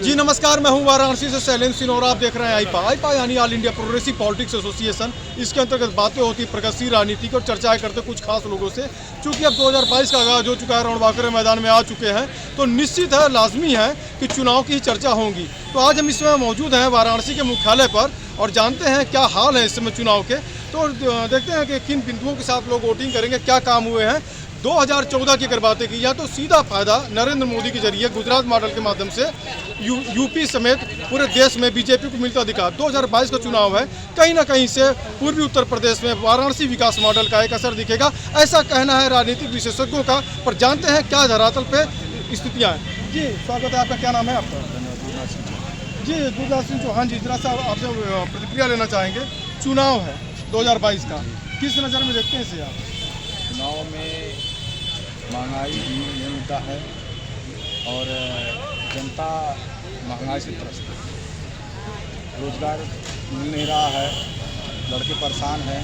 जी नमस्कार, मैं हूं वाराणसी से शैलेंद्र सिंह और आप देख रहे हैं आईपा यानी all India progressive politics association. इसके अंतर्गत बातें होती प्रगतिशील राजनीति की और चर्चाएं करते कुछ खास लोगों से। चूंकि अब 2022 का आगाज हो चुका है, रणबांकुरे मैदान में आ चुके हैं, तो निश्चित है, लाजमी है कि चुनाव की चर्चा होगी। तो आज हम इस समय मौजूद हैं वाराणसी के मुख्यालय पर और जानते हैं क्या हाल है इस समय चुनाव के। तो देखते हैं कि किन बिंदुओं के साथ लोग वोटिंग करेंगे, क्या काम हुए हैं। 2014 की अगर बातें की जाए तो सीधा फायदा नरेंद्र मोदी के जरिए गुजरात मॉडल के माध्यम से यूपी समेत पूरे देश में बीजेपी को मिलता दिखा। 2022 का चुनाव है, कहीं ना कहीं से पूर्वी उत्तर प्रदेश में वाराणसी विकास मॉडल का एक असर दिखेगा, ऐसा कहना है राजनीतिक विशेषज्ञों का। पर जानते हैं क्या धरातल पे स्थितियाँ हैं। जी स्वागत है आपका, क्या नाम है आपका? जी गुरदास सिंह चौहान जी, जरा सा आपसे प्रतिक्रिया लेना चाहेंगे। चुनाव है 2022 का, किस नज़र में देखते हैं इसे आप? चुनाव में महंगाई भी मुद्दा है और जनता महंगाई से त्रस्त है, रोजगार मिल नहीं रहा है, लड़के परेशान हैं,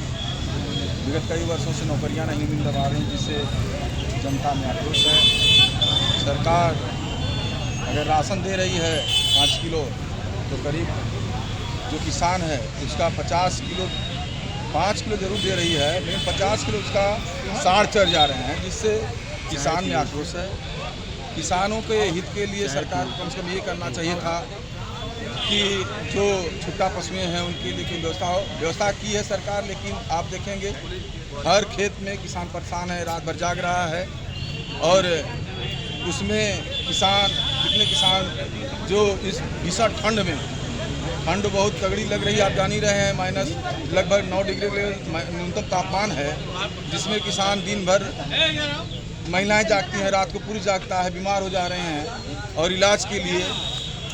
विगत कई वर्षों से नौकरियां नहीं मिल पा रही, जिससे जनता में आक्रोश है। सरकार अगर राशन दे रही है 5 किलो तो करीब जो किसान है उसका 50 किलो 5 किलो जरूर दे रही है, लेकिन 50 किलो उसका साढ़ चढ़ जा रहे हैं, जिससे किसान में आक्रोश है। किसानों के हित के लिए सरकार को कम से कम ये करना चाहिए था कि जो छुट्टा पशुएं हैं उनके लिए कोई व्यवस्था की है सरकार, लेकिन आप देखेंगे हर खेत में किसान परेशान है, रात भर जाग रहा है। और उसमें कितने किसान जो इस भीषण ठंड में, ठंड बहुत तगड़ी लग रही है, आप जान ही रहे हैं, माइनस लगभग 9 डिग्री न्यूनतम तापमान है, जिसमें किसान दिन भर, महिलाएं जागती हैं, रात को पूरी जागता है, बीमार हो जा रहे हैं और इलाज के लिए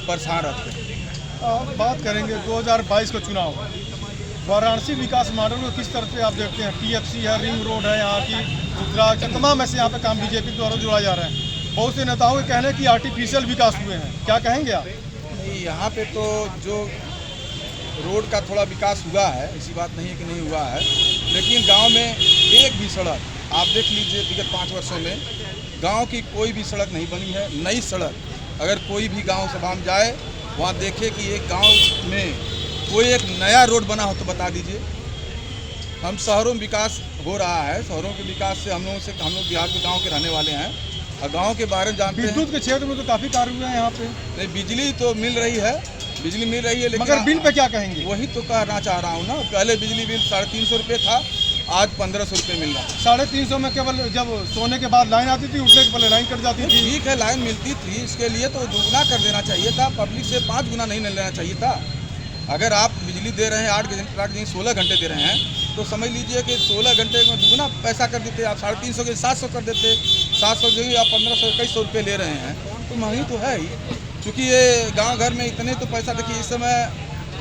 परेशान रहते हैं। बात करेंगे 2022 का चुनाव, वाराणसी विकास मॉडल को किस तरह से आप देखते हैं? TFC है, रिंग रोड है, यहाँ की गुजरात, तमाम ऐसे यहाँ पे काम बीजेपी द्वारा जुड़ा जा रहा है। बहुत से नेताओं के कहने की आर्टिफिशियल विकास हुए हैं, क्या कहेंगे आप? यहाँ पे तो जो रोड का थोड़ा विकास हुआ है, ऐसी बात नहीं है कि नहीं हुआ है, लेकिन गांव में एक भी सड़क आप देख लीजिए, विगत 5 वर्षों में गांव की कोई भी सड़क नहीं बनी है। नई सड़क, अगर कोई भी गांव सभा में जाए, वहाँ देखे कि एक गांव में कोई एक नया रोड बना हो तो बता दीजिए। हम शहरों में विकास हो रहा है, शहरों के विकास से हम लोग बिहार के गाँव के रहने वाले हैं और गाँव के बारे में जानते हैं। विद्युत के क्षेत्र में तो काफ़ी कार्य हुए हैं यहाँ पे। नहीं, बिजली तो मिल रही है, लेकिन मगर बिल पे क्या कहेंगे? वही तो कहना चाह रहा हूँ ना, पहले बिजली बिल 350 रुपये था, आज 1500 रुपये मिल रहा है। 350 में केवल जब सोने के बाद लाइन आती थी, उठने के पहले लाइन कट जाती थी। ठीक है, लाइन मिलती थी, इसके लिए तो दुगना कर देना चाहिए था, पब्लिक से 5 गुना नहीं लेना चाहिए था। अगर आप बिजली दे रहे हैं 8 घंटे 16 घंटे दे रहे हैं, तो समझ लीजिए कि 16 घंटे में दुगना पैसा कर देते। आप 350 के 700 कर देते, 700 जो आप 1500 2100 रुपये ले रहे हैं, तो महंगी तो है ही। क्योंकि ये गांव घर में इतने तो पैसा, देखिए इस समय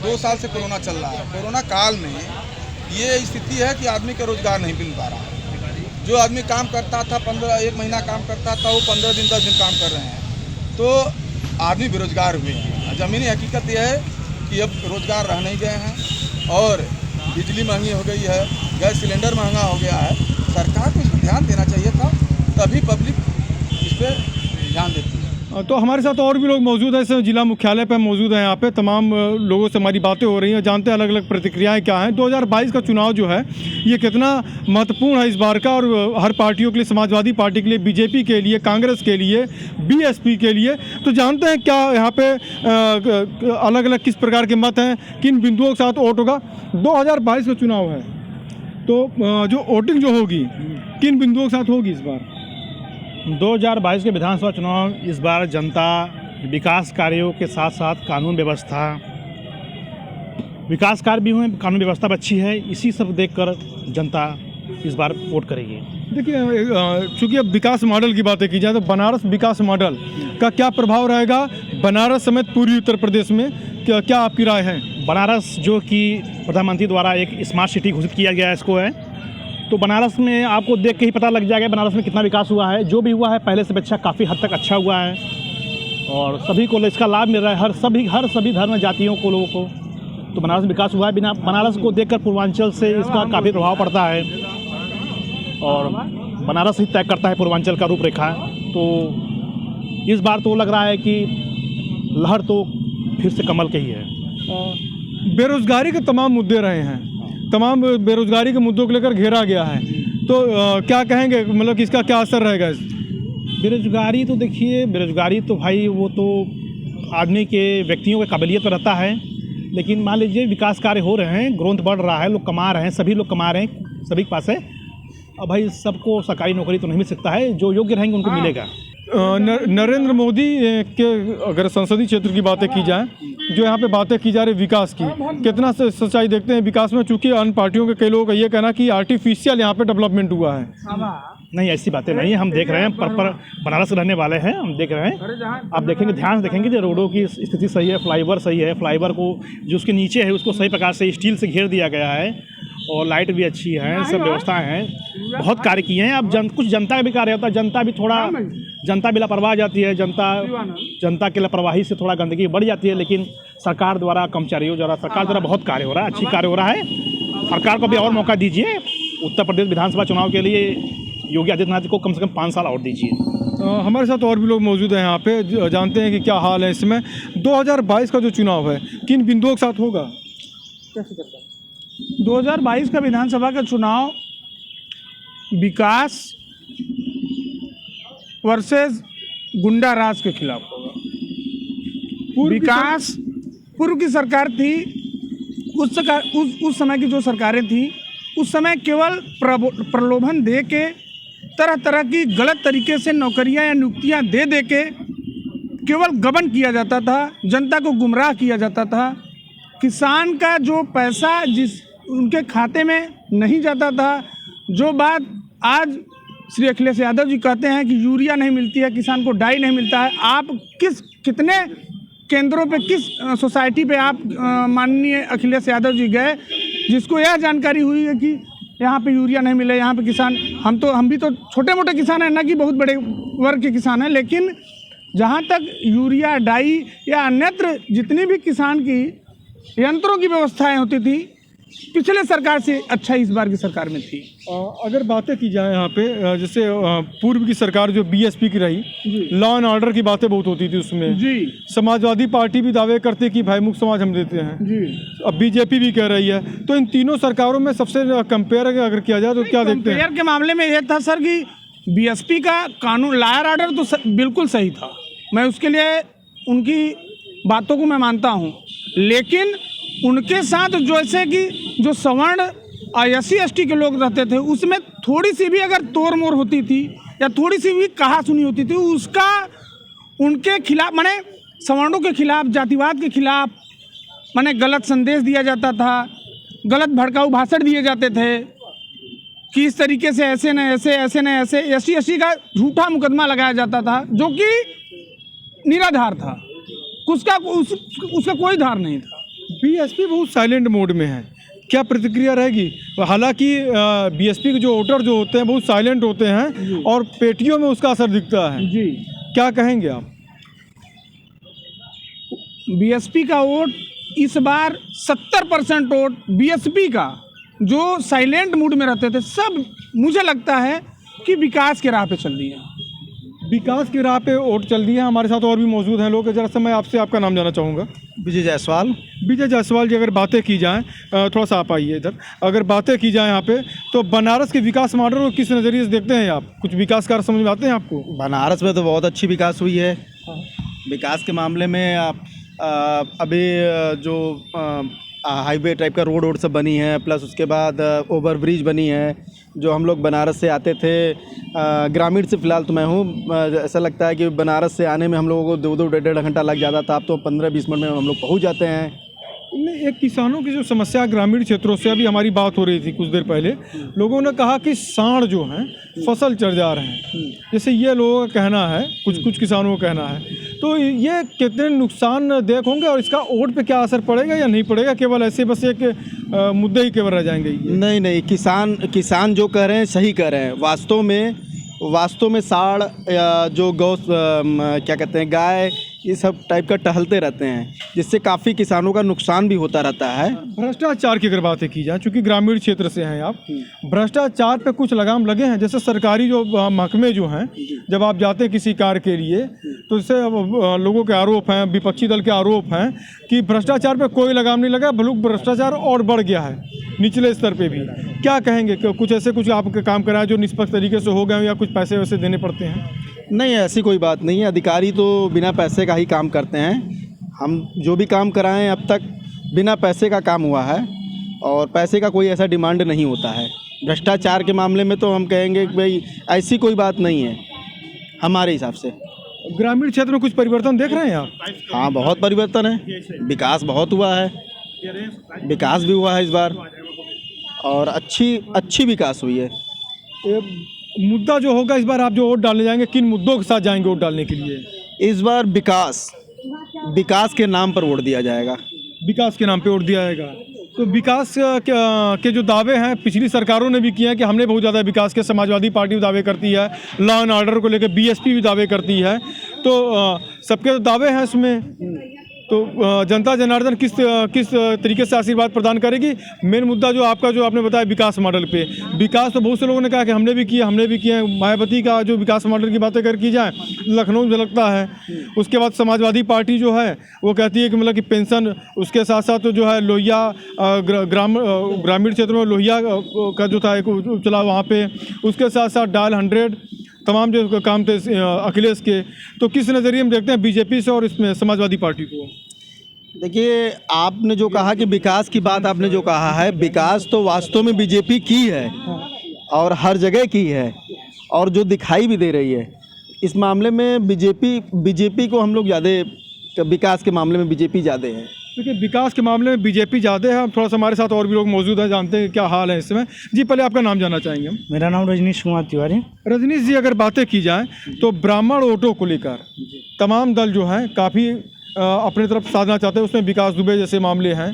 2 साल से कोरोना चल रहा है, कोरोना काल में ये स्थिति है कि आदमी का रोजगार नहीं मिल पा रहा है। जो आदमी काम करता था 1 महीना काम करता था, वो 15 दिन 10 दिन काम कर रहे हैं, तो आदमी बेरोजगार हुए हैं। ज़मीनी हकीकत यह है कि अब रोजगार रह नहीं गए हैं और बिजली महंगी हो गई है, गैस सिलेंडर महंगा हो गया है। सरकार को इस पर ध्यान देना चाहिए था, तभी पब्लिक इस पर ध्यान देती है। तो हमारे साथ और भी लोग मौजूद हैं, इस जिला मुख्यालय पर मौजूद हैं। यहाँ पे तमाम लोगों से हमारी बातें हो रही हैं, जानते हैं अलग अलग प्रतिक्रियाएं क्या हैं। 2022 का चुनाव जो है ये कितना महत्वपूर्ण है इस बार का, और हर पार्टियों के लिए, समाजवादी पार्टी के लिए, बीजेपी के लिए, कांग्रेस के लिए, BSP के लिए। तो जानते हैं क्या यहाँ पे अलग अलग किस प्रकार के मत हैं, किन बिंदुओं के साथ वोट होगा। 2022 का चुनाव है, तो जो वोटिंग जो होगी किन बिंदुओं के साथ होगी इस बार? 2022 के विधानसभा चुनाव इस बार जनता विकास कार्यों के साथ साथ कानून व्यवस्था, विकास कार्य भी हुए, कानून व्यवस्था भी अच्छी है, इसी सब देखकर जनता इस बार वोट करेगी। देखिए, चूँकि अब विकास मॉडल की बातें की जाए तो बनारस विकास मॉडल का क्या प्रभाव रहेगा बनारस समेत पूर्वी उत्तर प्रदेश में, क्या आपकी राय है? बनारस जो कि प्रधानमंत्री द्वारा एक स्मार्ट सिटी घोषित किया गया है, इसको है, तो बनारस में आपको देख के ही पता लग जाएगा बनारस में कितना विकास हुआ है। जो भी हुआ है पहले से अच्छा, काफ़ी हद तक अच्छा हुआ है और सभी को इसका लाभ मिल रहा है, हर सभी धर्म जातियों को, लोगों को। तो बनारस में विकास हुआ है। बिना बनारस को देखकर पूर्वांचल से इसका काफ़ी प्रभाव पड़ता है और बनारस ही तय करता है पूर्वांचल का रूपरेखा। तो इस बार तो लग रहा है कि लहर तो फिर से कमल की ही है। बेरोजगारी के तमाम मुद्दे रहे हैं, तमाम बेरोजगारी के मुद्दों को लेकर घेरा गया है, तो क्या कहेंगे, मतलब कि इसका क्या असर रहेगा? बेरोजगारी तो देखिए, बेरोजगारी तो भाई वो तो आदमी के व्यक्तियों की काबिलियत पर रहता है, लेकिन मान लीजिए विकास कार्य हो रहे हैं, ग्रोथ बढ़ रहा है, लोग कमा रहे हैं, सभी लोग कमा रहे हैं, सभी के पास है। अब भाई सबको सरकारी नौकरी तो नहीं मिल सकता है, जो योग्य रहेंगे उनको मिलेगा। नरेंद्र मोदी के अगर संसदीय क्षेत्र की बातें की जाए, जो यहाँ पे बातें की जा रही विकास की, कितना सच्चाई देखते हैं विकास में? चूंकि अन्य पार्टियों के कई लोगों का ये कहना कि आर्टिफिशियल यहाँ पे डेवलपमेंट हुआ है। नहीं, ऐसी बातें नहीं है, हम देख रहे हैं, पर बनारस रहने वाले हैं, हम देख रहे हैं। आप देखेंगे, ध्यान से देखेंगे, जो रोडों की स्थिति सही है, फ्लाईओवर सही है, फ्लाईओवर को जो उसके नीचे है उसको सही प्रकार से स्टील से घेर दिया गया है, और लाइट भी अच्छी है, सब व्यवस्थाएं हैं, बहुत कार्य किए हैं। अब कुछ जनता का भी कार्य होता है, जनता भी लापरवाह जाती है, जनता की लापरवाही से थोड़ा गंदगी बढ़ जाती है, लेकिन सरकार द्वारा, कर्मचारियों द्वारा, सरकार द्वारा बहुत कार्य हो रहा है, अच्छी कार्य हो रहा है। सरकार को भी और मौका दीजिए, उत्तर प्रदेश विधानसभा चुनाव के लिए योगी आदित्यनाथ को कम से कम 5 साल और दीजिए। हमारे साथ और भी लोग मौजूद हैं यहाँ पे, जानते हैं कि क्या हाल है इसमें। 2022 का जो चुनाव है किन बिंदुओं के साथ होगा? 2022 का विधानसभा का चुनाव विकास वर्सेस गुंडा राज के खिलाफ होगा। विकास, पूर्व की सरकार थी, उस समय की जो सरकारें थी, उस समय केवल प्रलोभन दे के, तरह तरह की गलत तरीके से नौकरियां या नियुक्तियां दे के केवल गबन किया जाता था, जनता को गुमराह किया जाता था। किसान का जो पैसा उनके खाते में नहीं जाता था, जो बात आज श्री अखिलेश यादव जी कहते हैं कि यूरिया नहीं मिलती है, किसान को डाई नहीं मिलता है। आप कितने केंद्रों पे, किस सोसाइटी पे आप माननीय अखिलेश यादव जी गए जिसको यह जानकारी हुई है कि यहाँ पे यूरिया नहीं मिले, यहाँ पे किसान, हम भी तो छोटे मोटे किसान हैं, ना कि बहुत बड़े वर्ग के किसान हैं, लेकिन जहाँ तक यूरिया, डाई या अन्यत्र जितनी भी किसान की यंत्रों की व्यवस्थाएं होती थी, पिछले सरकार से अच्छा इस बार की सरकार में थी। अगर बातें की जाए यहाँ पे, जैसे पूर्व की सरकार जो बीएसपी की रही, लॉ एंड ऑर्डर की बातें बहुत होती थी उसमें जी। समाजवादी पार्टी भी दावे करते कि भाई मुक्त समाज हम देते हैं जी। अब बीजेपी भी कह रही है, तो इन तीनों सरकारों में सबसे कंपेयर अगर किया जाए तो क्या देखते हैं? कंपेयर के मामले में यह था सर कि बीएसपी का कानून, लॉ एंड ऑर्डर तो बिल्कुल सही था, मैं उसके लिए उनकी बातों को मैं मानता हूँ, लेकिन उनके साथ जैसे कि जो सवर्ण SC ST के लोग रहते थे, उसमें थोड़ी सी भी अगर तोड़ मोड़ होती थी या थोड़ी सी भी कहा सुनी होती थी, उसका उनके खिलाफ, माने सवर्णों के खिलाफ, जातिवाद के खिलाफ, माने गलत संदेश दिया जाता था, गलत भड़काऊ भाषण दिए जाते थे कि इस तरीके से ऐसे न ऐसे, ऐसे न ऐसे, SC ST का झूठा मुकदमा लगाया जाता था, जो कि निराधार था, उसका कोई धार नहीं था। बीएसपी बहुत साइलेंट मोड में है, क्या प्रतिक्रिया रहेगी? हालांकि बीएसपी के जो वोटर जो होते हैं बहुत साइलेंट होते हैं और पेटियों में उसका असर दिखता है जी, क्या कहेंगे आप? बीएसपी का वोट इस बार 70% वोट बीएसपी का, जो साइलेंट मूड में रहते थे, सब मुझे लगता है कि विकास के राह पे चल रही है। विकास की राह पे वोट चल रही है। हमारे साथ और भी मौजूद हैं लोग, जरा सा मैं आपसे आपका नाम जानना चाहूँगा। विजय जायसवाल। विजय जायसवाल जी, अगर बातें की जाएँ, थोड़ा सा आप आइए इधर, अगर बातें की जाए यहाँ पे, तो बनारस के विकास मॉडल को किस नज़रिए से देखते हैं आप? कुछ विकास कार्य समझ में आते हैं आपको? बनारस में तो बहुत अच्छी विकास हुई है। विकास के मामले में आप अभी जो हाईवे टाइप का रोड सब बनी है, प्लस उसके बाद ओवर ब्रिज बनी है। जो हम लोग बनारस से आते थे, ग्रामीण से फ़िलहाल तो मैं हूँ, ऐसा लगता है कि बनारस से आने में हम लोगों को 2-2 डेढ़ घंटा लग जाता था, अब तो 15-20 मिनट में हम लोग पहुँच जाते हैं। एक किसानों की जो समस्या ग्रामीण क्षेत्रों से, अभी हमारी बात हो रही थी कुछ देर पहले, लोगों ने कहा कि सांड जो हैं फसल चढ़ जा रहे हैं, जैसे ये लोगों का कहना है, कुछ किसानों का कहना है, तो ये कितने नुकसानदेह होंगे और इसका वोट पे क्या असर पड़ेगा या नहीं पड़ेगा? केवल ऐसे बस एक मुद्दे ही केवल रह जाएंगे? नहीं, किसान जो कह रहे हैं सही कह रहे हैं। वास्तव में सांड या जो गौ क्या कहते हैं, गाय, ये सब टाइप का टहलते रहते हैं, जिससे काफ़ी किसानों का नुकसान भी होता रहता है। भ्रष्टाचार की अगर बातें की जाए, चूँकि ग्रामीण क्षेत्र से हैं आप, भ्रष्टाचार पे कुछ लगाम लगे हैं? जैसे सरकारी जो महकमे जो हैं, जब आप जाते हैं किसी कार्य के लिए तो इससे लोगों के आरोप हैं, विपक्षी दल के आरोप हैं कि भ्रष्टाचार पे कोई लगाम नहीं लगा, बल्कि भ्रष्टाचार और बढ़ गया है निचले स्तर पे भी। क्या कहेंगे कि कुछ ऐसे कुछ आपके काम कराए जो निष्पक्ष तरीके से हो गए या कुछ पैसे वैसे देने पड़ते हैं? नहीं, ऐसी कोई बात नहीं है। अधिकारी तो बिना पैसे का ही काम करते हैं। हम जो भी काम कराएं अब तक बिना पैसे का काम हुआ है और पैसे का कोई ऐसा डिमांड नहीं होता है। भ्रष्टाचार के मामले में तो हम कहेंगे कि भाई ऐसी कोई बात नहीं है हमारे हिसाब से। ग्रामीण क्षेत्र में कुछ परिवर्तन देख रहे हैं आप? हाँ, बहुत परिवर्तन है, विकास बहुत हुआ है, विकास भी हुआ है इस बार और अच्छी विकास हुई है। ये मुद्दा जो होगा इस बार आप जो वोट डालने जाएंगे, किन मुद्दों के साथ जाएंगे वोट डालने के लिए? इस बार विकास के नाम पर वोट दिया जाएगा। विकास के नाम पे वोट दिया जाएगा। तो विकास के जो दावे हैं पिछली सरकारों ने भी किए हैं कि हमने बहुत ज़्यादा विकास के, समाजवादी पार्टी भी दावे करती है, लॉ एंड ऑर्डर को लेकर बीएसपी भी दावे करती है, तो सबके तो दावे हैं इसमें। तो जनता जनार्दन किस तरीके से आशीर्वाद प्रदान करेगी? मेन मुद्दा जो आपका जो आपने बताया विकास मॉडल पे, विकास तो बहुत से लोगों ने कहा कि हमने भी किए। मायावती का जो विकास मॉडल की बातें की जाए लखनऊ में झलकता है। उसके बाद समाजवादी पार्टी जो है वो कहती है कि मतलब कि पेंशन, उसके साथ साथ जो है लोहिया ग्रामीण क्षेत्रों में लोहिया का जो था एक चला वहाँ पे, उसके साथ साथ डायल 100 तमाम जो काम थे अखिलेश के। तो किस नज़रिए में देखते हैं बीजेपी से और इसमें समाजवादी पार्टी को? देखिए, आपने जो कहा कि विकास की बात आपने जो कहा है, विकास तो वास्तव में बीजेपी की है और हर जगह की है और जो दिखाई भी दे रही है। इस मामले में बीजेपी को हम लोग ज़्यादा, विकास के मामले में बीजेपी ज़्यादा है। देखिए, विकास के मामले में बीजेपी ज़्यादा है। थोड़ा सा हमारे साथ और भी लोग मौजूद हैं, जानते हैं क्या हाल है इसमें। जी, पहले आपका नाम जानना चाहेंगे हम। मेरा नाम रजनीश कुमार तिवारी। रजनीश जी, अगर बातें की जाए तो ब्राह्मण वोटों को लेकर तमाम दल जो हैं काफ़ी अपने तरफ साधना चाहते हैं। उसमें विकास दुबे जैसे मामले हैं,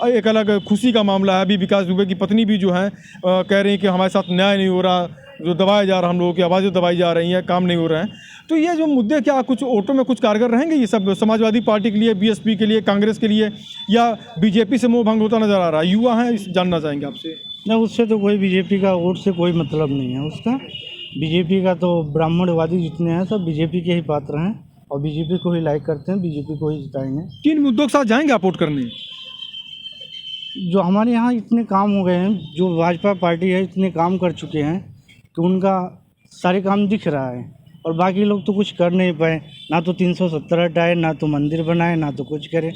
एक अलग खुशी का मामला है। अभी विकास दुबे की पत्नी भी जो है कह रही हैं कि हमारे साथ न्याय नहीं हो रहा, जो दबाया जा रहा, हम लोगों की आवाज़ें दबाई जा रही हैं, काम नहीं हो रहे हैं। तो ये जो मुद्दे क्या कुछ वोटों में कुछ कारगर रहेंगे ये सब समाजवादी पार्टी के लिए, बीएसपी के लिए, कांग्रेस के लिए, या बीजेपी से मोह भंग होता नज़र आ रहा है? युवा हैं, जानना चाहेंगे आपसे। ना, उससे तो कोई बीजेपी का वोट से कोई मतलब नहीं है उसका। बीजेपी का तो ब्राह्मणवादी जितने हैं सब बीजेपी के ही पात्र हैं और बीजेपी को ही लाइक करते हैं, बीजेपी को ही जिताएंगे। किन मुद्दों के साथ जाएंगे आप वोट करने? जो हमारे यहाँ इतने काम हो गए हैं, जो भाजपा पार्टी है इतने काम कर चुके हैं कि उनका सारे काम दिख रहा है और बाकी लोग तो कुछ कर नहीं पाए। ना तो 370 हटाए, ना तो मंदिर बनाए, ना तो कुछ करे।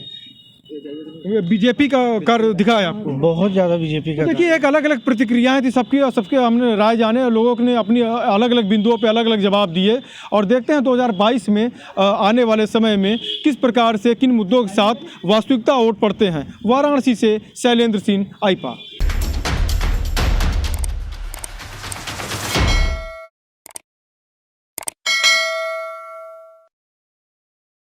बीजेपी का कर दिखा है आपको? बहुत ज़्यादा बीजेपी का। देखिए, एक अलग अलग प्रतिक्रियाएं थी सबकी और सबके हमने राय जाने और लोगों ने अपनी अलग अलग बिंदुओं पे अलग अलग जवाब दिए। और देखते हैं 2022 में आने वाले समय में किस प्रकार से किन मुद्दों के साथ वास्तविकता वोट पड़ते हैं। वाराणसी से शैलेंद्र सिंह, आईपा।